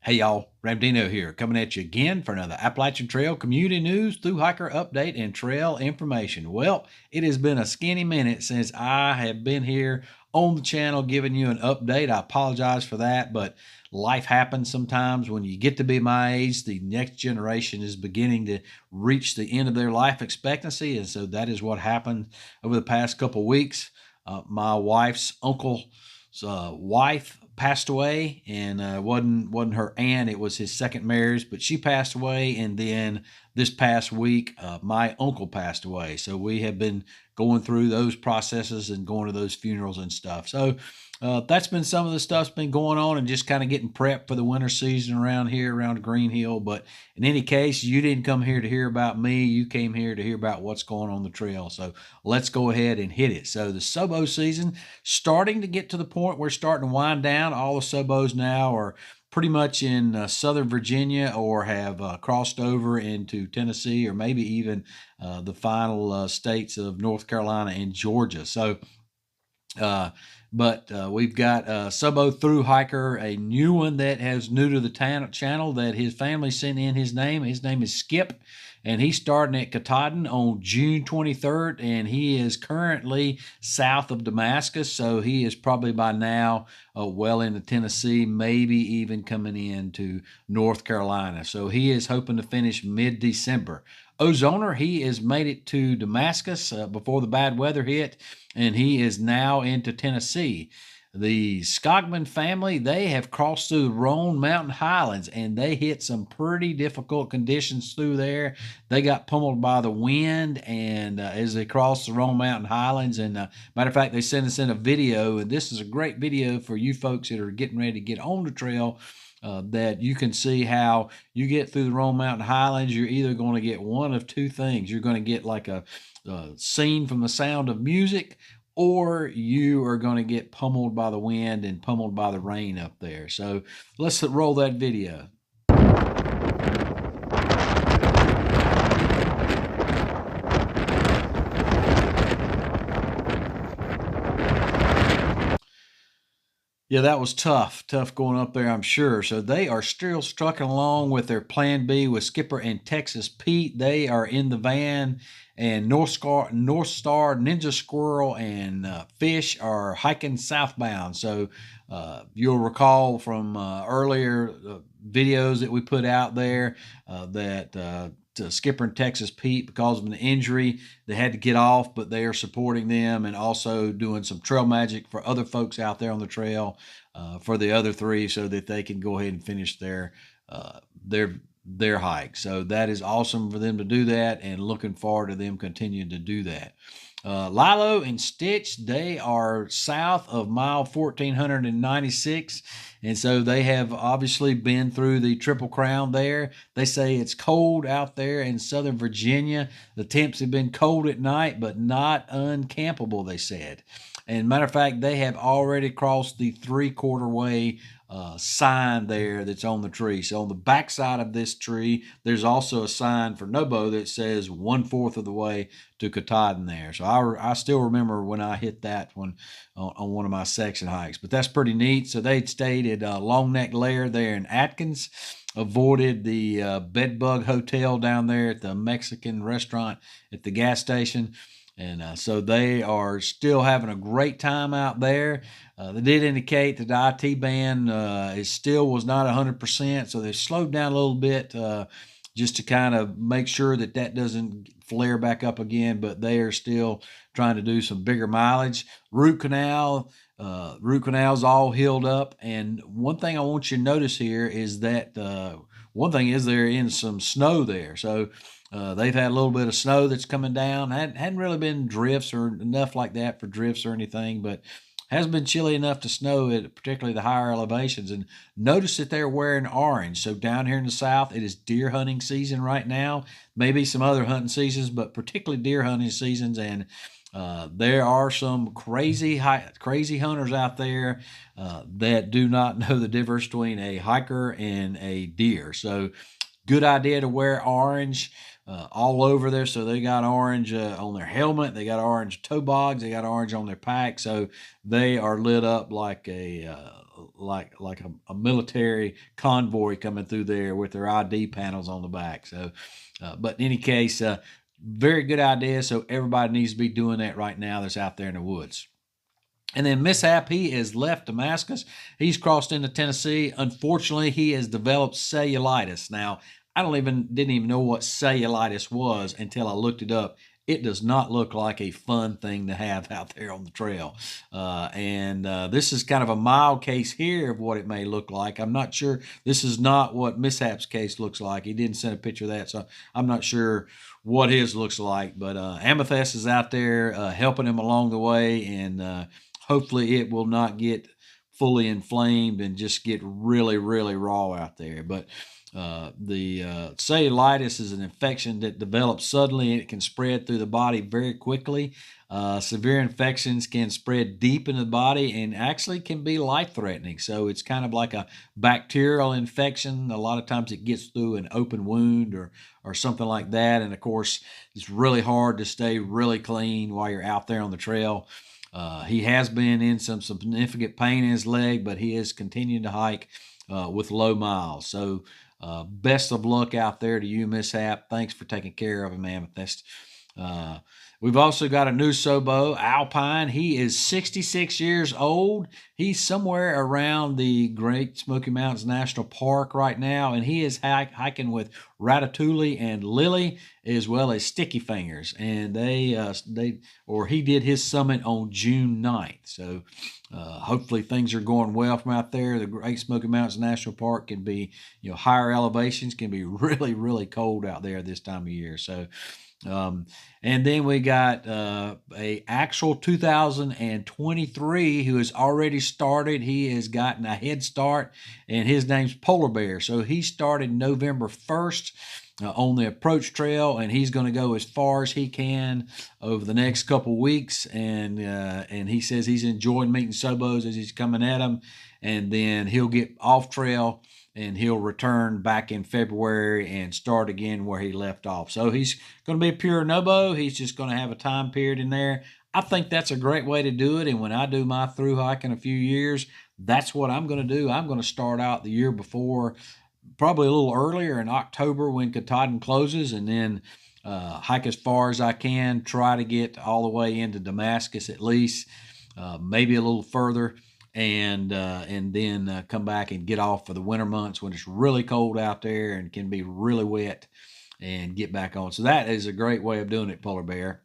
Hey y'all, Ramdino here, coming at you again for another Appalachian Trail community news, Thru Hiker update, and trail information. Well, it has been a skinny minute since I have been here on the channel giving you an update. I apologize for that, but life happens sometimes. When you get to be my age, the next generation is beginning to reach the end of their life expectancy, and so that is what happened over the past couple weeks. My wife's uncle's wife passed away, and wasn't her aunt, it was his second marriage, but she passed away. And then this past week my uncle passed away, so we have been going through those processes and going to those funerals and stuff. So that's been some of the stuff's been going on, and just kind of getting prepped for the winter season around here around Green Hill. But in any case, you didn't come here to hear about me, you came here to hear about what's going on the trail. So let's go ahead and hit it. So the SOBO season starting to get to the point we're starting to wind down. All the SOBOs now are pretty much in Southern Virginia, or have crossed over into Tennessee, or maybe even the final states of North Carolina and Georgia. So we've got SOBO Thru Hiker, a new one that has new to the channel that his family sent in his name. His name is Skip, and he's starting at Paladin on June 23rd, and he is currently south of Damascus, so he is probably by now well into Tennessee, maybe even coming into North Carolina. So he is hoping to finish mid-December. Ozoner, he has made it to Damascus before the bad weather hit, and he is now into Tennessee. The Scogman family, they have crossed through the Roan Mountain Highlands, and they hit some pretty difficult conditions through there. They got pummeled by the wind, and as they crossed the Roan Mountain Highlands, and matter of fact, they sent us in a video, and this is a great video for you folks that are getting ready to get on the trail. That you can see how you get through the Roan Mountain Highlands. You're either going to get one of two things. You're going to get like a scene from The Sound of Music, or you are going to get pummeled by the wind and pummeled by the rain up there. So let's roll that video. Yeah, that was tough going up there, I'm sure. So they are still trucking along with their plan B with Skipper and Texas Pete. They are in the van, and North Star, Ninja Squirrel, and Fish are hiking southbound. So you'll recall from earlier videos that we put out there that Skipper and Texas Pete, because of an injury, they had to get off, but they are supporting them and also doing some trail magic for other folks out there on the trail for the other three, so that they can go ahead and finish their hike. So that is awesome for them to do that, and looking forward to them continuing to do that. Lilo and Stitch, they are south of mile 1496, and so they have obviously been through the Triple Crown there. They say it's cold out there in Southern Virginia. The temps have been cold at night, but not uncampable, they said. And matter of fact, they have already crossed the 3/4 way sign there that's on the tree. So on the back side of this tree, there's also a sign for Nobo that says 1/4 of the way to Katahdin there. So I still remember when I hit that one on one of my section hikes, but that's pretty neat. So they'd stayed at Long Neck Lair there in Atkins, avoided the Bedbug Hotel down there at the Mexican restaurant at the gas station. And so they are still having a great time out there. They did indicate that the IT band was not 100%, so they slowed down a little bit just to kind of make sure that doesn't flare back up again. But they are still trying to do some bigger mileage. Root canal's all healed up. And one thing I want you to notice here is that one thing is they're in some snow there. So they've had a little bit of snow that's coming down. Hadn't really been drifts or enough like that for drifts or anything, but hasn't been chilly enough to snow at particularly the higher elevations. And notice that they're wearing orange. So down here in the south, it is deer hunting season right now. Maybe some other hunting seasons, but particularly deer hunting seasons. And there are some crazy hunters out there that do not know the difference between a hiker and a deer. So good idea to wear orange all over there. So they got orange on their helmet, they got orange toe bogs, they got orange on their pack. So they are lit up like a like a military convoy coming through there with their ID panels on the back. So, but in any case, very good idea. So everybody needs to be doing that right now that's out there in the woods. And then Mishap, he has left Damascus. He's crossed into Tennessee. Unfortunately, he has developed cellulitis. Now, I didn't even know what cellulitis was until I looked it up. It does not look like a fun thing to have out there on the trail. This is kind of a mild case here of what it may look like. I'm not sure. This is not what Mishap's case looks like. He didn't send a picture of that, so I'm not sure what his looks like. But Amethyst is out there helping him along the way, and hopefully it will not get fully inflamed and just get really, really raw out there. But the cellulitis is an infection that develops suddenly, and it can spread through the body very quickly. Severe infections can spread deep into the body and actually can be life-threatening. So it's kind of like a bacterial infection. A lot of times it gets through an open wound or something like that. And of course, it's really hard to stay really clean while you're out there on the trail. He has been in some significant pain in his leg, but he is continuing to hike with low miles. So best of luck out there to you, Mishap. Thanks for taking care of him, Amethyst. We've also got a new SOBO, Alpine. He is 66 years old. He's somewhere around the Great Smoky Mountains National Park right now, and he is hiking with Ratatouille and Lily, as well as Sticky Fingers. And he did his summit on June 9th. So hopefully things are going well from out there. The Great Smoky Mountains National Park can be, higher elevations, can be really, really cold out there this time of year. So and then we got a actual 2023 who has already started. He has gotten a head start, and his name's Polar Bear. So he started November 1st on the approach trail, and he's going to go as far as he can over the next couple weeks. And he says he's enjoying meeting SOBOs as he's coming at them, and then he'll get off trail and he'll return back in February and start again where he left off. So he's going to be a pure Nobo. He's just going to have a time period in there. I think that's a great way to do it. And when I do my through hike in a few years, that's what I'm going to do. I'm going to start out the year before, probably a little earlier in October when Katahdin closes, and then hike as far as I can, try to get all the way into Damascus at least, maybe a little further. And then come back and get off for the winter months when it's really cold out there and can be really wet, and get back on. So that is a great way of doing it, Polar Bear.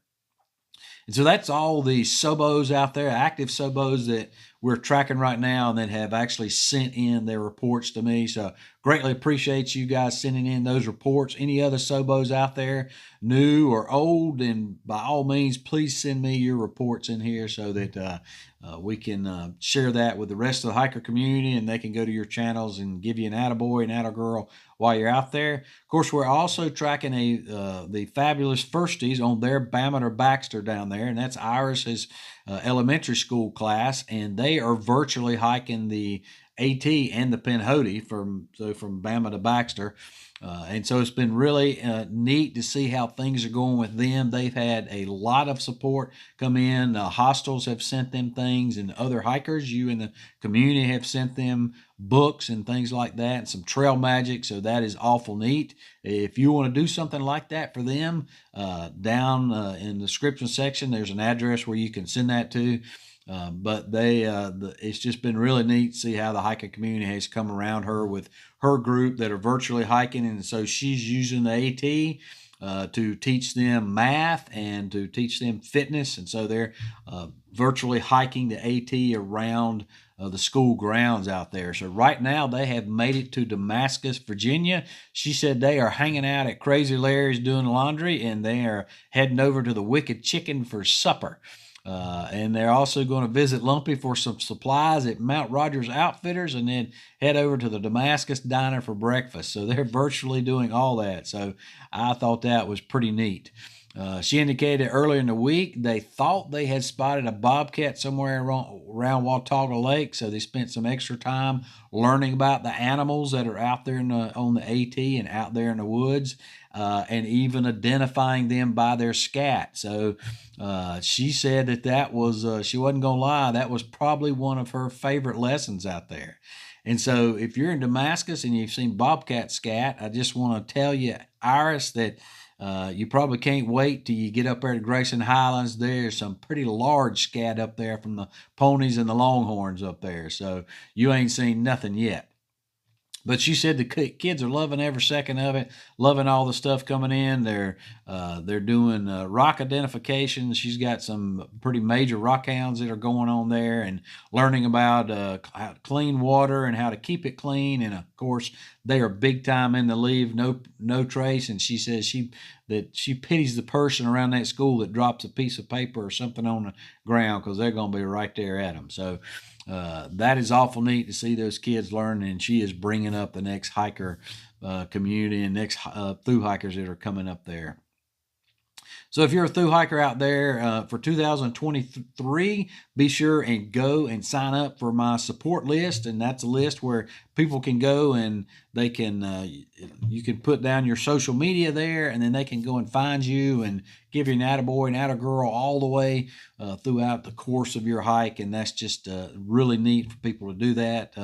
And so that's all the SOBOs out there, active SOBOs that we're tracking right now and that have actually sent in their reports to me. So greatly appreciate you guys sending in those reports. Any other SOBOs out there, new or old, and by all means, please send me your reports in here so that we can share that with the rest of the hiker community, and they can go to your channels and give you an attaboy and attagirl while you're out there. Of course, we're also tracking the fabulous firsties on their Bammett or Baxter down there, and that's Iris's elementary school class, and they are virtually hiking the AT and the Pinhoti from Bama to Baxter. And so it's been really neat to see how things are going with them. They've had a lot of support come in. Hostels have sent them things, and other hikers, you in the community, have sent them books and things like that, and some trail magic. So that is awful neat. If you want to do something like that for them, down in the description section, there's an address where you can send that to. But it's just been really neat to see how the hiking community has come around her with her group that are virtually hiking. And so she's using the AT to teach them math and to teach them fitness. And so they're virtually hiking the AT around the school grounds out there. So right now they have made it to Damascus, Virginia. She said they are hanging out at Crazy Larry's doing laundry, and they are heading over to the Wicked Chicken for supper. And they're also going to visit Lumpy for some supplies at Mount Rogers Outfitters, and then head over to the Damascus Diner for breakfast. So they're virtually doing all that. So I thought that was pretty neat. She indicated earlier in the week they thought they had spotted a bobcat somewhere around Watauga Lake, so they spent some extra time learning about the animals that are out there on the AT and out there in the woods, and even identifying them by their scat. So she said that was, she wasn't going to lie, that was probably one of her favorite lessons out there. And so if you're in Damascus and you've seen bobcat scat, I just want to tell you, Iris, that you probably can't wait till you get up there to Grayson Highlands. There's some pretty large scat up there from the ponies and the longhorns up there. So you ain't seen nothing yet. But she said the kids are loving every second of it, loving all the stuff coming in. They're doing rock identification. She's got some pretty major rock hounds that are going on there and learning about how to clean water and how to keep it clean. And of course, they are big time in the leave no trace. And she says she pities the person around that school that drops a piece of paper or something on the ground, because they're going to be right there at them. So that is awful neat to see those kids learn, and she is bringing up the next hiker community and next through hikers that are coming up there. So if you're a through hiker out there for 2023, be sure and go and sign up for my support list. And that's a list where people can go and they can, you can put down your social media there, and then they can go and find you and give you an attaboy and attagirl all the way throughout the course of your hike. And that's just really neat for people to do that.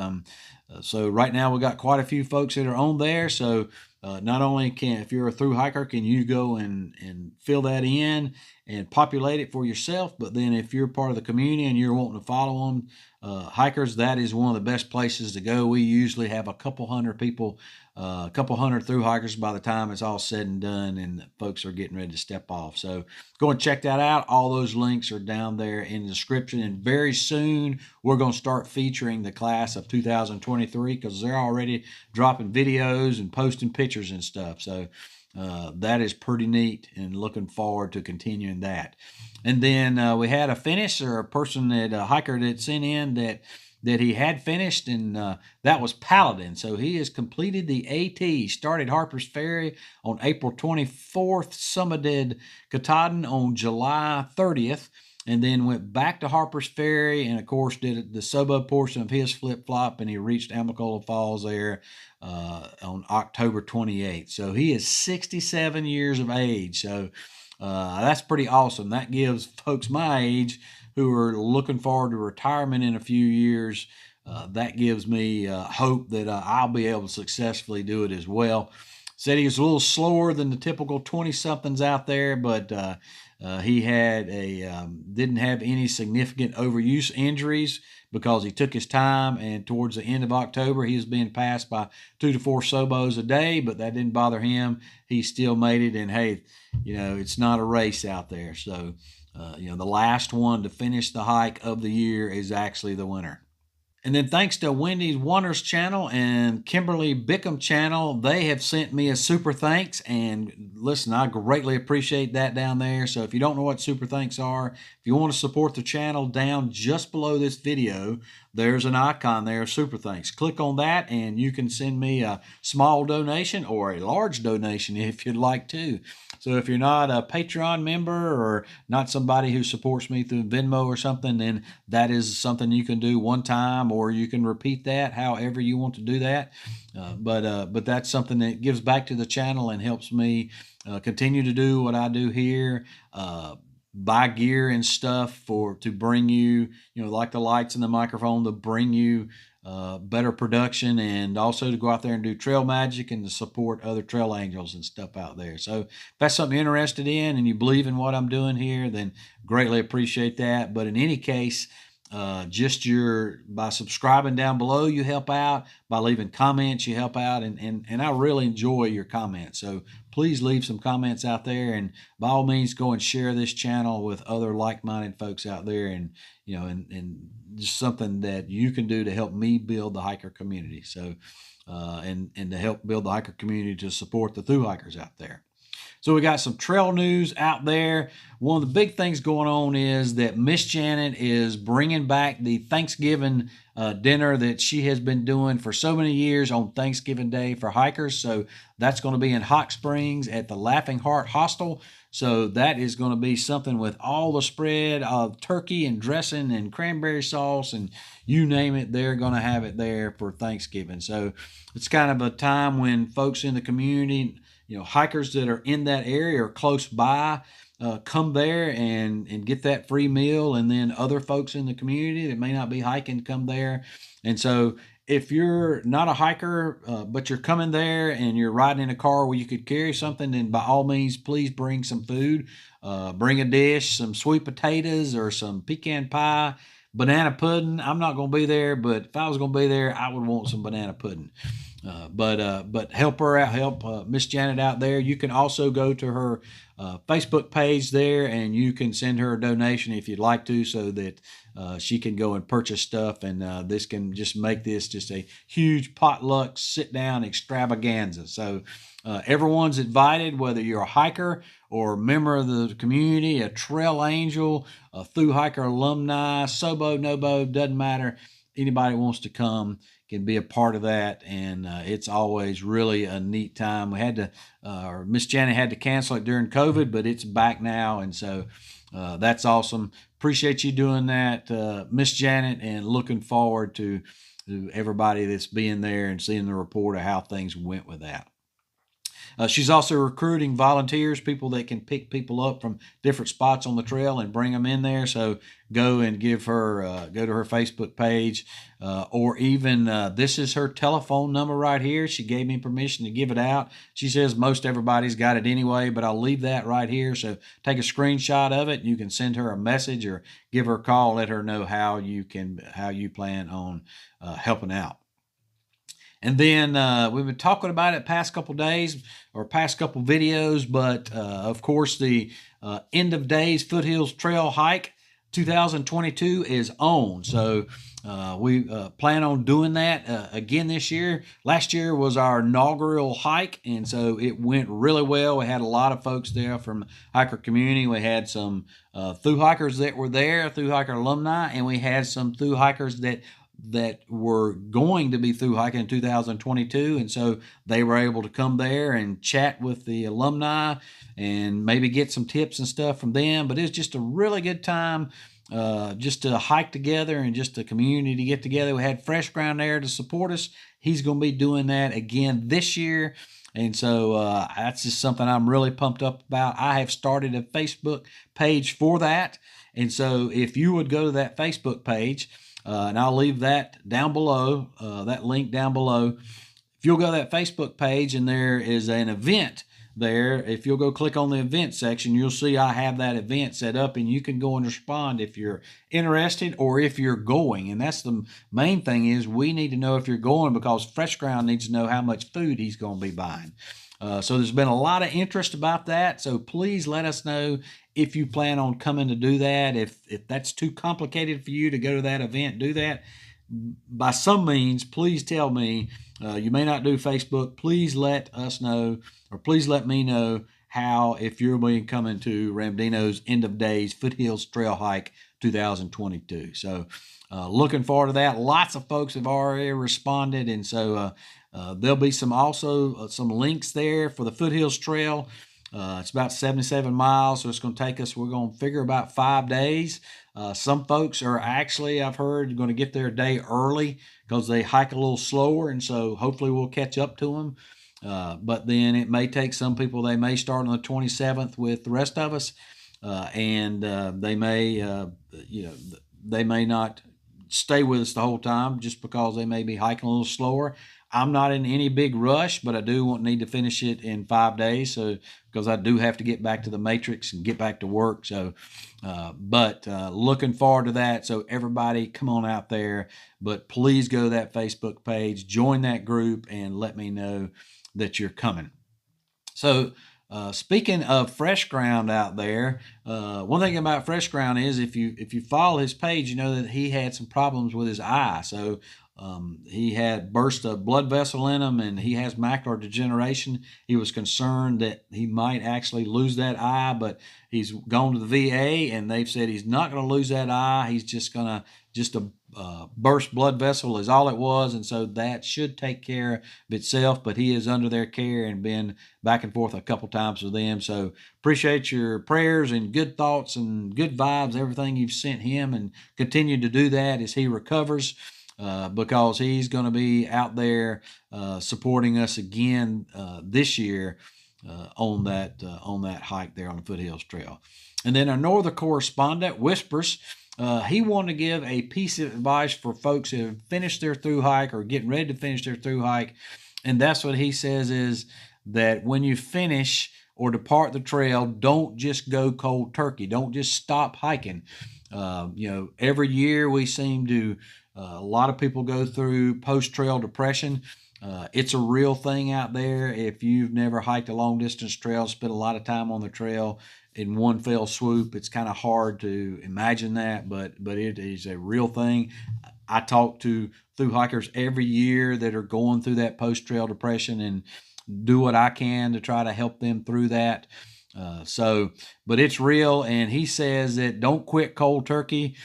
So right now we got quite a few folks that are on there. So not only if you're a through hiker, can you go and fill that in and populate it for yourself, but then if you're part of the community and you're wanting to follow them, hikers, that is one of the best places to go. We usually have a couple hundred people, a couple hundred through hikers by the time it's all said and done and folks are getting ready to step off. So go and check that out. All those links are down there in the description, and very soon we're going to start featuring the class of 2023, because they're already dropping videos and posting pictures and stuff. So that is pretty neat, and looking forward to continuing that. And then we had a finish, or a person a hiker that sent in that he had finished, and that was Paladin. So he has completed the AT, started Harper's Ferry on April 24th, summited Katahdin on July 30th, and then went back to Harper's Ferry, and of course did the SOBO portion of his flip-flop, and he reached Amicalola Falls there on October 28th. So he is 67 years of age. So that's pretty awesome. That gives folks my age who are looking forward to retirement in a few years, that gives me hope that I'll be able to successfully do it as well. Said he was a little slower than the typical 20-somethings out there, but he had didn't have any significant overuse injuries because he took his time, and towards the end of October, he was being passed by 2 to 4 SOBOs a day, but that didn't bother him. He still made it, and hey, it's not a race out there. So, the last one to finish the hike of the year is actually the winner. And then thanks to Wendy's Wonders channel and Kimberly Bickham channel, they have sent me a super thanks. And listen, I greatly appreciate that down there. So if you don't know what super thanks are, if you want to support the channel, down just below this video, there's an icon there, super thanks. Click on that and you can send me a small donation or a large donation if you'd like to. So if you're not a Patreon member or not somebody who supports me through Venmo or something, then that is something you can do one time, or you can repeat that however you want to do that. But that's something that gives back to the channel and helps me continue to do what I do here. Buy gear and stuff to bring you, like the lights and the microphone, to bring you better production, and also to go out there and do trail magic and to support other trail angels and stuff out there. So if that's something you're interested in and you believe in what I'm doing here, then greatly appreciate that. But in any case, by subscribing down below, you help out. By leaving comments, you help out, and I really enjoy your comments. So please leave some comments out there, and by all means, go and share this channel with other like-minded folks out there, and and just something that you can do to help me build the hiker community. So and to help build the hiker community to support the thru hikers out there. So we got some trail news out there. One of the big things going on is that Miss Janet is bringing back the Thanksgiving dinner that she has been doing for so many years on Thanksgiving Day for hikers. So that's going to be in Hot Springs at the Laughing Heart Hostel. So that is going to be something with all the spread of turkey and dressing and cranberry sauce and you name it, they're going to have it there for Thanksgiving. So it's kind of a time when folks in the community, hikers that are in that area or close by, come there and get that free meal, and then other folks in the community that may not be hiking come there. And so if you're not a hiker, but you're coming there and you're riding in a car where you could carry something, then by all means, please bring some food. Bring a dish, some sweet potatoes or some pecan pie, banana pudding. I'm not going to be there, but if I was going to be there, I would want some banana pudding. But help her out, help Miss Janet out there. You can also go to her Facebook page there, and you can send her a donation if you'd like to, so that she can go and purchase stuff, and this can just make this just a huge potluck sit-down extravaganza. So everyone's invited, whether you're a hiker or a member of the community, a trail angel, a Thru Hiker alumni, SOBO, NOBO, doesn't matter. Anybody wants to come can be a part of that, and it's always really a neat time. We had to, Miss Janet had to cancel it during COVID, but it's back now, and so that's awesome. Appreciate you doing that, Miss Janet, and looking forward to everybody that's being there and seeing the report of how things went with that. She's also recruiting volunteers, people that can pick people up from different spots on the trail and bring them in there. So go and give her, go to her Facebook page, or even this is her telephone number right here. She gave me permission to give it out. She says most everybody's got it anyway, but I'll leave that right here. So take a screenshot of it. You can send her a message or give her a call. Let her know how you plan on helping out. And then we've been talking about it past couple days or past couple videos, but of course the end of Days Foothills Trail Hike 2022 is on. So we plan on doing that again this year. Last year was our inaugural hike, and so it went really well. We had a lot of folks there from hiker community. We had some Thru hikers that were there, Thru Hiker alumni, and we had some Thru hikers that were going to be through hiking in 2022, and so they were able to come there and chat with the alumni and maybe get some tips and stuff from them. But it's just a really good time just to hike together and just a community to get together. We had Fresh Ground there to support us. He's going to be doing that again this year, and so that's just something I'm really pumped up about. I have started a Facebook page for that, and so if you would go to that Facebook page, and I'll leave that down below, that link down below. If you'll go to that Facebook page and there is an event there, if you'll go click on the event section, you'll see I have that event set up, and you can go and respond if you're interested or if you're going. And that's the main thing, is we need to know if you're going, because Fresh Ground needs to know how much food he's going to be buying. So there's been a lot of interest about that. So please let us know if you plan on coming to do that. If that's too complicated for you to go to that event, do that. By some means, please tell me. You may not do Facebook. Please let us know, or please let me know how, if you're going to be coming to Ramdino's End of Days Foothills Trail Hike 2022. So looking forward to that. Lots of folks have already responded, and so there'll be some links there for the Foothills Trail. It's about 77 miles, so it's going to take us, we're going to figure about 5 days. Some folks are actually, I've heard, going to get there a day early because they hike a little slower, and so hopefully we'll catch up to them. But then it may take some people, they may start on the 27th with the rest of us, and they may, they may not stay with us the whole time just because they may be hiking a little slower. I'm not in any big rush, but I do need to finish it in 5 days, so because I do have to get back to the matrix and get back to work. So, looking forward to that. So everybody, come on out there. But please go to that Facebook page, join that group, and let me know that you're coming. So, speaking of Fresh Ground out there, one thing about Fresh Ground is if you follow his page, you know that he had some problems with his eye. So He had burst a blood vessel in him, and he has macular degeneration. He was concerned that he might actually lose that eye, but he's gone to the VA, and they've said he's not going to lose that eye. He's just going to burst blood vessel is all it was, and so that should take care of itself. But he is under their care and been back and forth a couple times with them. So appreciate your prayers and good thoughts and good vibes, everything you've sent him, and continue to do that as he recovers. Because he's going to be out there supporting us again this year on that hike there on the Foothills Trail. And then our northern correspondent, Whispers, he wanted to give a piece of advice for folks who have finished their thru hike or getting ready to finish their thru hike. And that's what he says is that when you finish or depart the trail, don't just go cold turkey. Don't just stop hiking. Every year we seem to a lot of people go through post-trail depression. It's a real thing out there. If you've never hiked a long-distance trail, spent a lot of time on the trail in one fell swoop, it's kind of hard to imagine that, but it is a real thing. I talk to thru hikers every year that are going through that post-trail depression and do what I can to try to help them through that. But it's real, and he says that don't quit cold turkey.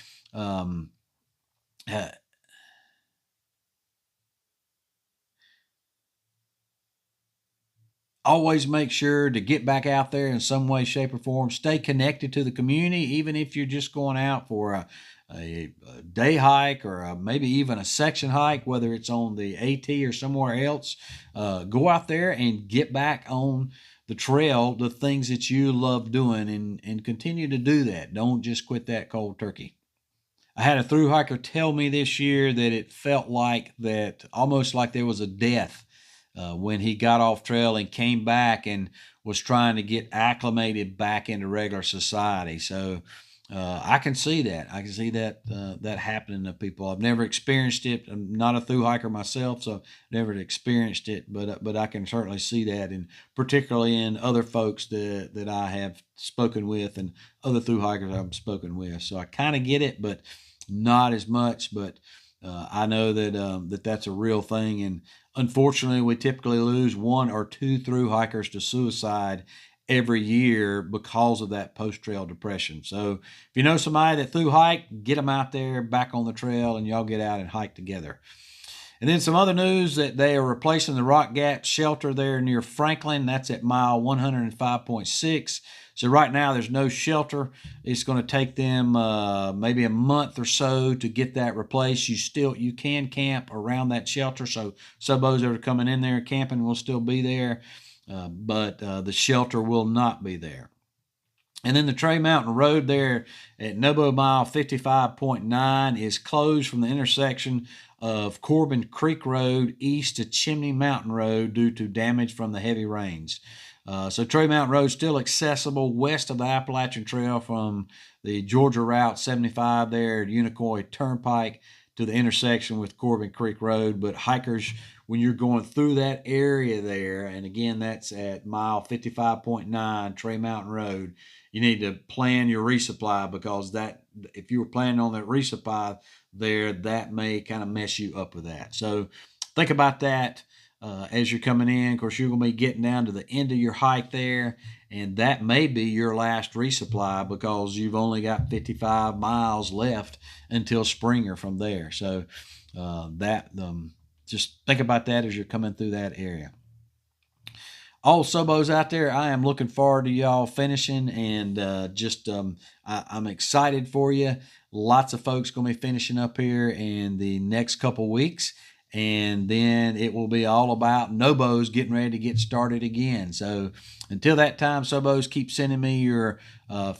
Always make sure to get back out there in some way, shape, or form. Stay connected to the community, even if you're just going out for a day hike or maybe even a section hike, whether it's on the AT or somewhere else. Go out there and get back on the trail, the things that you love doing, and continue to do that. Don't just quit that cold turkey. I had a thru hiker tell me this year that it felt like that, almost like there was a death when he got off trail and came back and was trying to get acclimated back into regular society. So I can see that. I can see that that happening to people. I've never experienced it. I'm not a thru hiker myself, so never experienced it. But I can certainly see that, and particularly in other folks that I have spoken with and other thru hikers I've spoken with. So I kind of get it, but not as much. But I know that that's a real thing, and unfortunately, we typically lose 1 or 2 thru hikers to suicide every year because of that post-trail depression. So if you know somebody that thru hike, get them out there back on the trail, and y'all get out and hike together. And then some other news that they are replacing the Rock Gap shelter there near Franklin. That's at mile 105.6. So right now there's no shelter. It's going to take them maybe a month or so to get that replaced. You can camp around that shelter. So SOBOs that are coming in there camping will still be there, but the shelter will not be there. And then the Trey Mountain Road there at Nobo mile 55.9 is closed from the intersection of Corbin Creek Road east to Chimney Mountain Road due to damage from the heavy rains. So Trey Mountain Road still accessible west of the Appalachian Trail from the Georgia Route 75 there at Unicoi Turnpike to the intersection with Corbin Creek Road. But hikers, when you're going through that area there, and again, that's at mile 55.9 Trey Mountain Road, you need to plan your resupply, because that, if you were planning on that resupply there, that may kind of mess you up with that. So think about that as you're coming in. Of course, you're going to be getting down to the end of your hike there, and that may be your last resupply because you've only got 55 miles left until Springer from there. So just think about that as you're coming through that area. All SOBOs out there, I am looking forward to y'all finishing, and I'm excited for you. Lots of folks going to be finishing up here in the next couple weeks, and then it will be all about Nobos getting ready to get started again. So until that time, SOBOs, keep sending me your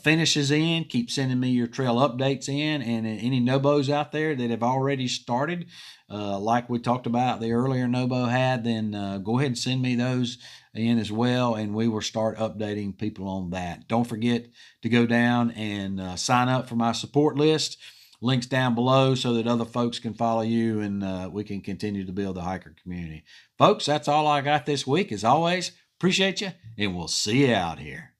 finishes in, keep sending me your trail updates in, and any Nobos out there that have already started, like we talked about the earlier Nobo had, then go ahead and send me those in as well, and we will start updating people on that. Don't forget to go down and sign up for my support list. Links down below so that other folks can follow you, and we can continue to build the hiker community. Folks, that's all I got this week. As always, appreciate you, and we'll see you out here.